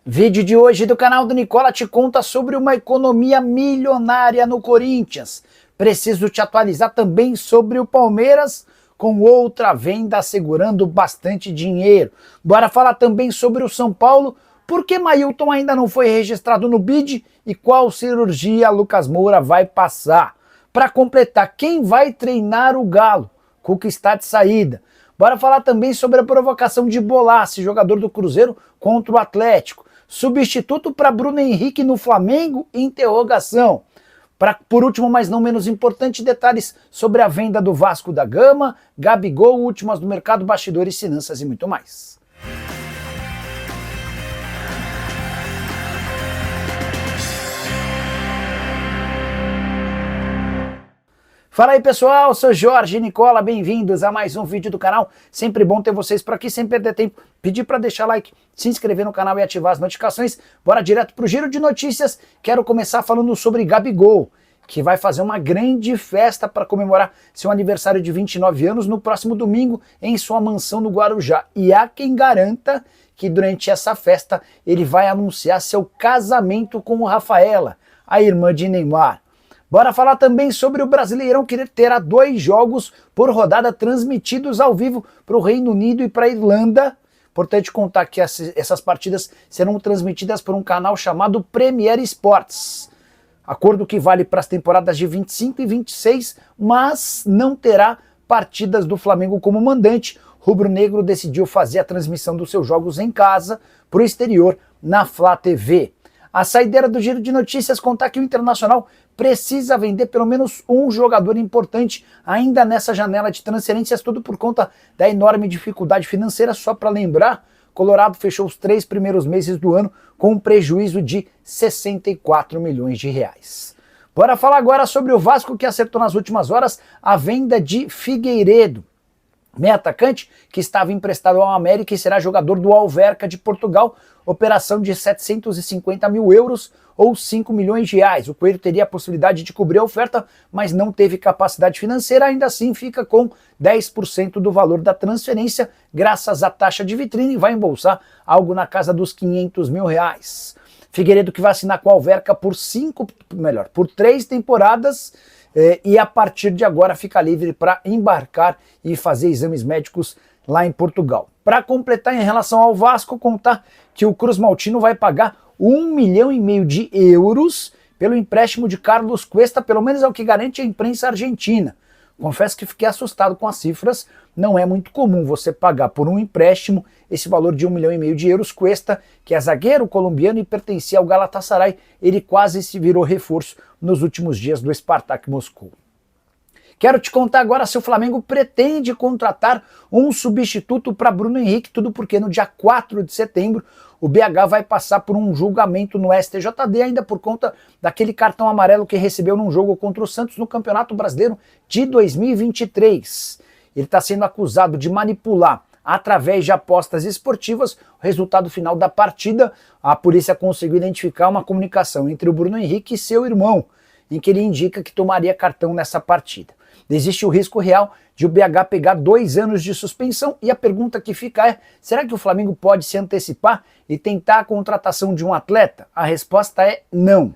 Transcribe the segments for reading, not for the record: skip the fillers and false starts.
Vídeo de hoje do canal do Nicola te conta sobre uma economia milionária no Corinthians. Preciso te atualizar também sobre o Palmeiras, com outra venda assegurando bastante dinheiro. Bora falar também sobre o São Paulo, por que Mailton ainda não foi registrado no BID e qual cirurgia Lucas Moura vai passar. Para completar, quem vai treinar o Galo? Cuca está de saída. Bora falar também sobre a provocação de Bolassi, jogador do Cruzeiro, contra o Atlético. Substituto para Bruno Henrique no Flamengo? Interrogação. Por último, mas não menos importante, detalhes sobre a venda do Vasco da Gama, Gabigol, últimas do mercado, bastidores, finanças e muito mais. Fala aí pessoal, eu sou Jorge Nicola, bem-vindos a mais um vídeo do canal. Sempre bom ter vocês por aqui, sem perder tempo. Pedir para deixar like, se inscrever no canal e ativar as notificações. Bora direto pro giro de notícias. Quero começar falando sobre Gabigol, que vai fazer uma grande festa para comemorar seu aniversário de 29 anos no próximo domingo em sua mansão no Guarujá. E há quem garanta que durante essa festa ele vai anunciar seu casamento com Rafaela, a irmã de Neymar. Bora falar também sobre o Brasileirão que terá 2 jogos por rodada transmitidos ao vivo para o Reino Unido e para a Irlanda. Importante contar que essas partidas serão transmitidas por um canal chamado Premier Sports. Acordo que vale para as temporadas de 25 e 26, mas não terá partidas do Flamengo como mandante. Rubro-Negro decidiu fazer a transmissão dos seus jogos em casa para o exterior na Flá TV. A saideira do giro de notícias contar que o Internacional precisa vender pelo menos um jogador importante ainda nessa janela de transferências, tudo por conta da enorme dificuldade financeira. Só para lembrar, Colorado fechou os 3 primeiros meses do ano com um prejuízo de 64 milhões de reais. Bora falar agora sobre o Vasco, que acertou nas últimas horas a venda de Figueiredo, meio atacante que estava emprestado ao América e será jogador do Alverca de Portugal, operação de 750 mil euros ou 5 milhões de reais. O Coelho teria a possibilidade de cobrir a oferta, mas não teve capacidade financeira, ainda assim fica com 10% do valor da transferência, graças à taxa de vitrine, e vai embolsar algo na casa dos 500 mil reais. Figueiredo que vai assinar com o Alverca por 3 temporadas, e a partir de agora fica livre para embarcar e fazer exames médicos lá em Portugal. Para completar, em relação ao Vasco, contar que o Cruz Maltino vai pagar 1,5 milhão de euros pelo empréstimo de Carlos Cuesta, pelo menos é o que garante a imprensa argentina. Confesso que fiquei assustado com as cifras, não é muito comum você pagar por um empréstimo esse valor de 1,5 milhão de euros. Cuesta, que é zagueiro colombiano e pertencia ao Galatasaray, ele quase se virou reforço nos últimos dias do Spartak Moscou. Quero te contar agora se o Flamengo pretende contratar um substituto para Bruno Henrique, tudo porque no dia 4 de setembro o BH vai passar por um julgamento no STJD, ainda por conta daquele cartão amarelo que recebeu num jogo contra o Santos no Campeonato Brasileiro de 2023. Ele está sendo acusado de manipular, através de apostas esportivas, o resultado final da partida. A polícia conseguiu identificar uma comunicação entre o Bruno Henrique e seu irmão, em que ele indica que tomaria cartão nessa partida. Existe o risco real de o BH pegar 2 anos de suspensão, e a pergunta que fica é: será que o Flamengo pode se antecipar e tentar a contratação de um atleta? A resposta é não.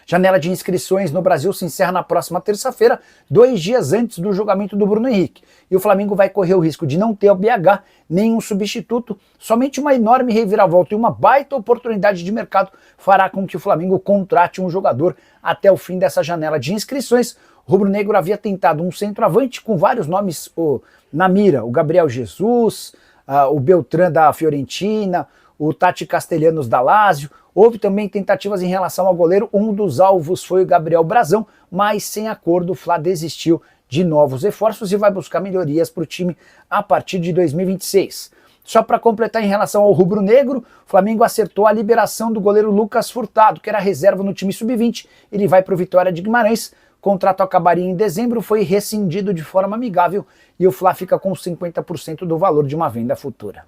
Janela de inscrições no Brasil se encerra na próxima terça-feira, 2 dias antes do julgamento do Bruno Henrique. E o Flamengo vai correr o risco de não ter ao BH nenhum substituto. Somente uma enorme reviravolta e uma baita oportunidade de mercado fará com que o Flamengo contrate um jogador até o fim dessa janela de inscrições. O rubro-negro havia tentado um centroavante com vários nomes na mira: o Gabriel Jesus, o Beltrán da Fiorentina, o Tati Castelhanos da Lazio. Houve também tentativas em relação ao goleiro, um dos alvos foi o Gabriel Brazão, mas sem acordo o Fla desistiu de novos reforços e vai buscar melhorias para o time a partir de 2026. Só para completar, em relação ao rubro-negro, o Flamengo acertou a liberação do goleiro Lucas Furtado, que era reserva no time sub-20, ele vai para o Vitória de Guimarães. O contrato acabaria em dezembro, foi rescindido de forma amigável e o Fla fica com 50% do valor de uma venda futura.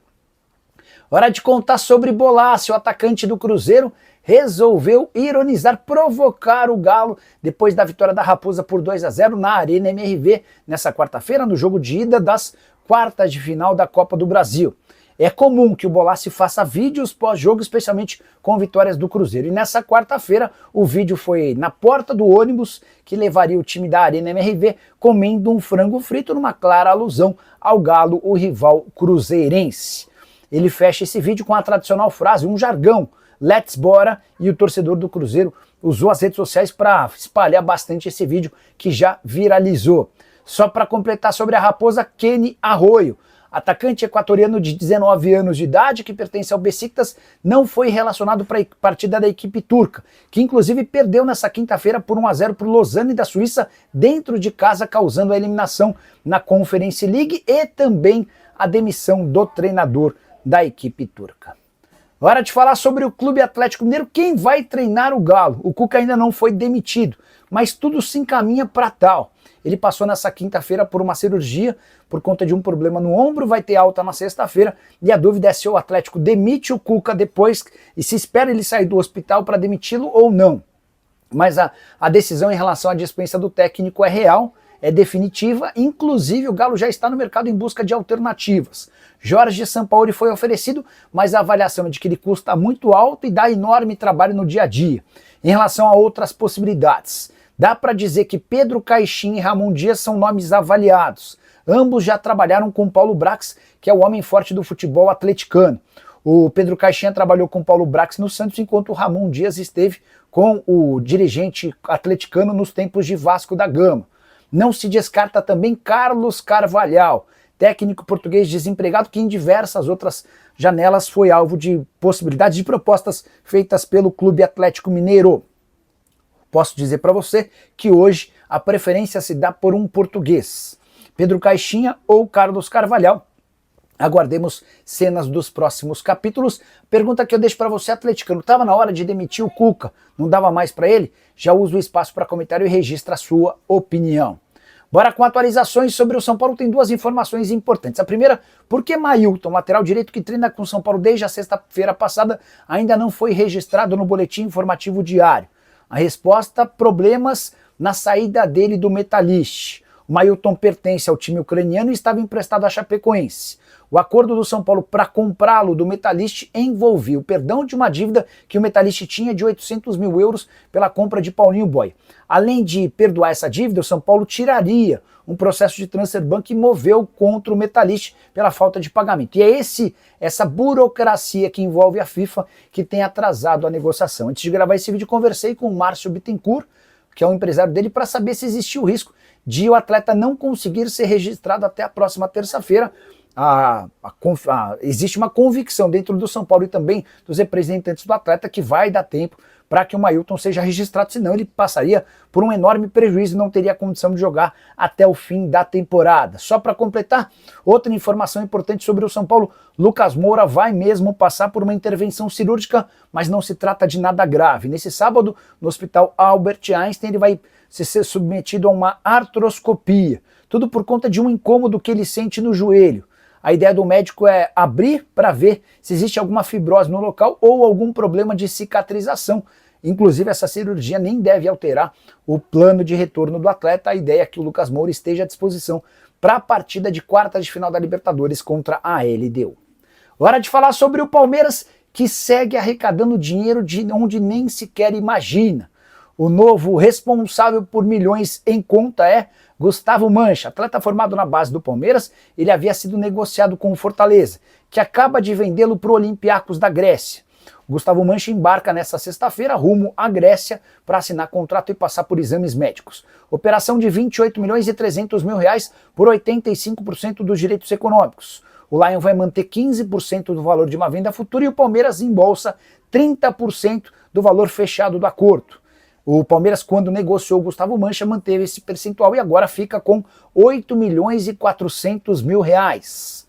Hora de contar sobre Bolassi. O atacante do Cruzeiro resolveu ironizar, provocar o Galo depois da vitória da Raposa por 2-0 na Arena MRV nessa quarta-feira, no jogo de ida das quartas de final da Copa do Brasil. É comum que o Bolassi faça vídeos pós-jogo, especialmente com vitórias do Cruzeiro. E nessa quarta-feira, o vídeo foi na porta do ônibus que levaria o time da Arena MRV comendo um frango frito, numa clara alusão ao Galo, o rival cruzeirense. Ele fecha esse vídeo com a tradicional frase, um jargão, "Let's bora", e o torcedor do Cruzeiro usou as redes sociais para espalhar bastante esse vídeo, que já viralizou. Só para completar sobre a Raposa, Kenny Arroyo, atacante equatoriano de 19 anos de idade, que pertence ao Besiktas, não foi relacionado para a partida da equipe turca, que inclusive perdeu nessa quinta-feira por 1-0 para o Lausanne da Suíça, dentro de casa, causando a eliminação na Conference League e também a demissão do treinador da equipe turca. Hora de falar sobre o Clube Atlético Mineiro, quem vai treinar o Galo. O Cuca ainda não foi demitido, mas tudo se encaminha para tal. Ele passou nessa quinta-feira por uma cirurgia por conta de um problema no ombro, vai ter alta na sexta-feira, e a dúvida é se o Atlético demite o Cuca depois e se espera ele sair do hospital para demiti-lo ou não. Mas a decisão em relação à dispensa do técnico é real, é definitiva, inclusive o Galo já está no mercado em busca de alternativas. Jorge Sampaoli foi oferecido, mas a avaliação é de que ele custa muito alto e dá enorme trabalho no dia a dia. Em relação a outras possibilidades, dá para dizer que Pedro Caixinha e Ramon Dias são nomes avaliados. Ambos já trabalharam com Paulo Brax, que é o homem forte do futebol atleticano. O Pedro Caixinha trabalhou com Paulo Brax no Santos, enquanto o Ramon Dias esteve com o dirigente atleticano nos tempos de Vasco da Gama. Não se descarta também Carlos Carvalhal, técnico português desempregado que em diversas outras janelas foi alvo de possibilidades de propostas feitas pelo Clube Atlético Mineiro. Posso dizer para você que hoje a preferência se dá por um português, Pedro Caixinha ou Carlos Carvalhal. Aguardemos cenas dos próximos capítulos. Pergunta que eu deixo para você, atleticano, estava na hora de demitir o Cuca? Não dava mais para ele? Já usa o espaço para comentário e registra a sua opinião. Bora com atualizações sobre o São Paulo. Tem duas informações importantes. A primeira, por que Mailton, lateral direito que treina com o São Paulo desde a sexta-feira passada, ainda não foi registrado no boletim informativo diário? A resposta, problemas na saída dele do Metalist. O Mailton pertence ao time ucraniano e estava emprestado à Chapecoense. O acordo do São Paulo para comprá-lo do Metalist envolvia o perdão de uma dívida que o Metalist tinha de 800 mil euros pela compra de Paulinho Boia. Além de perdoar essa dívida, o São Paulo tiraria um processo de transfer ban que moveu contra o Metalist pela falta de pagamento. E é essa burocracia que envolve a FIFA que tem atrasado a negociação. Antes de gravar esse vídeo, conversei com o Márcio Bittencourt, que é o empresário dele, para saber se existia o risco de o atleta não conseguir ser registrado até a próxima terça-feira. Existe uma convicção dentro do São Paulo e também dos representantes do atleta que vai dar tempo para que o Mailton seja registrado, senão ele passaria por um enorme prejuízo e não teria condição de jogar até o fim da temporada. Só para completar, outra informação importante sobre o São Paulo, Lucas Moura vai mesmo passar por uma intervenção cirúrgica, mas não se trata de nada grave. Nesse sábado, no Hospital Albert Einstein, ele vai ser submetido a uma artroscopia, tudo por conta de um incômodo que ele sente no joelho. A ideia do médico é abrir para ver se existe alguma fibrose no local ou algum problema de cicatrização. Inclusive, essa cirurgia nem deve alterar o plano de retorno do atleta. A ideia é que o Lucas Moura esteja à disposição para a partida de quartas de final da Libertadores contra a LDU. Hora de falar sobre o Palmeiras, que segue arrecadando dinheiro de onde nem sequer imagina. O novo responsável por milhões em conta é Gustavo Mancha, atleta formado na base do Palmeiras. Ele havia sido negociado com o Fortaleza, que acaba de vendê-lo para o Olympiacos da Grécia. O Gustavo Mancha embarca nessa sexta-feira rumo à Grécia para assinar contrato e passar por exames médicos. Operação de 28 milhões e 300 mil reais por 85% dos direitos econômicos. O Lion vai manter 15% do valor de uma venda futura e o Palmeiras embolsa 30% do valor fechado do acordo. O Palmeiras, quando negociou o Gustavo Mancha, manteve esse percentual e agora fica com 8 milhões e 400 mil reais.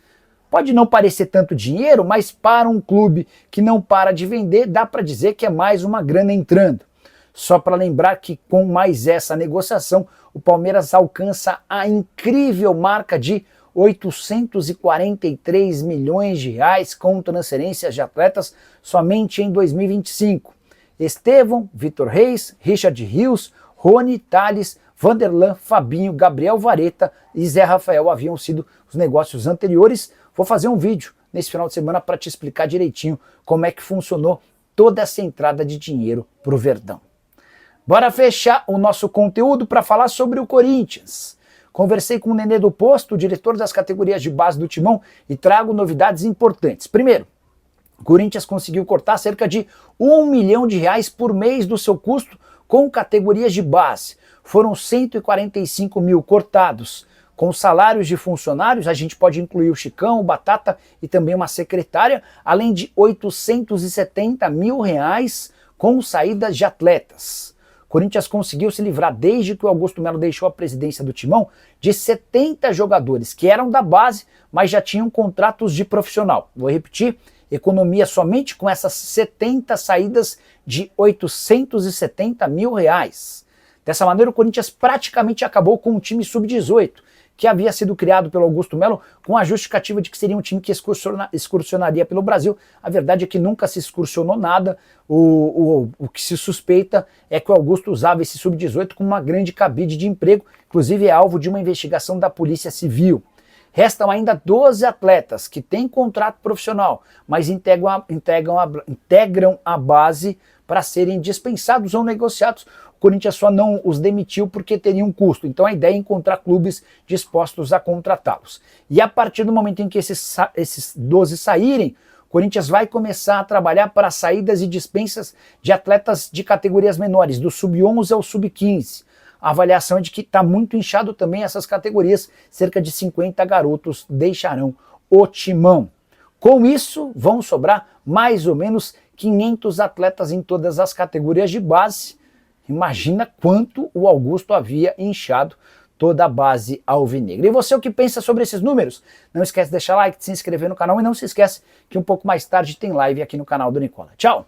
Pode não parecer tanto dinheiro, mas para um clube que não para de vender, dá para dizer que é mais uma grana entrando. Só para lembrar que com mais essa negociação, o Palmeiras alcança a incrível marca de 843 milhões de reais com transferências de atletas somente em 2025. Estevão, Vitor Reis, Richard Rios, Rony, Thales, Vanderlan, Fabinho, Gabriel Vareta e Zé Rafael haviam sido os negócios anteriores. Vou fazer um vídeo nesse final de semana para te explicar direitinho como é que funcionou toda essa entrada de dinheiro para o Verdão. Bora fechar o nosso conteúdo para falar sobre o Corinthians. Conversei com o Nenê do Posto, o diretor das categorias de base do Timão, e trago novidades importantes. Primeiro, o Corinthians conseguiu cortar cerca de R$1 milhão por mês do seu custo com categorias de base. Foram 145 mil cortados. Com os salários de funcionários, a gente pode incluir o Chicão, o Batata e também uma secretária, além de R$870 mil com saídas de atletas. O Corinthians conseguiu se livrar, desde que o Augusto Melo deixou a presidência do Timão, de 70 jogadores que eram da base, mas já tinham contratos de profissional. Vou repetir, economia somente com essas 70 saídas de R$870 mil. Dessa maneira, o Corinthians praticamente acabou com um time sub-18, que havia sido criado pelo Augusto Melo com a justificativa de que seria um time que excursionaria pelo Brasil. A verdade é que nunca se excursionou nada. O que se suspeita é que o Augusto usava esse sub-18 como uma grande cabide de emprego, inclusive é alvo de uma investigação da Polícia Civil. Restam ainda 12 atletas que têm contrato profissional, mas integram a base para serem dispensados ou negociados. O Corinthians só não os demitiu porque teria um custo. Então a ideia é encontrar clubes dispostos a contratá-los. E a partir do momento em que esses 12 saírem, o Corinthians vai começar a trabalhar para saídas e dispensas de atletas de categorias menores, do sub-11 ao sub-15. A avaliação é de que está muito inchado também essas categorias, cerca de 50 garotos deixarão o Timão. Com isso, vão sobrar mais ou menos 500 atletas em todas as categorias de base. Imagina quanto o Augusto havia inchado toda a base alvinegra. E você, o que pensa sobre esses números? Não esquece de deixar like, de se inscrever no canal e não se esquece que um pouco mais tarde tem live aqui no canal do Nicola. Tchau!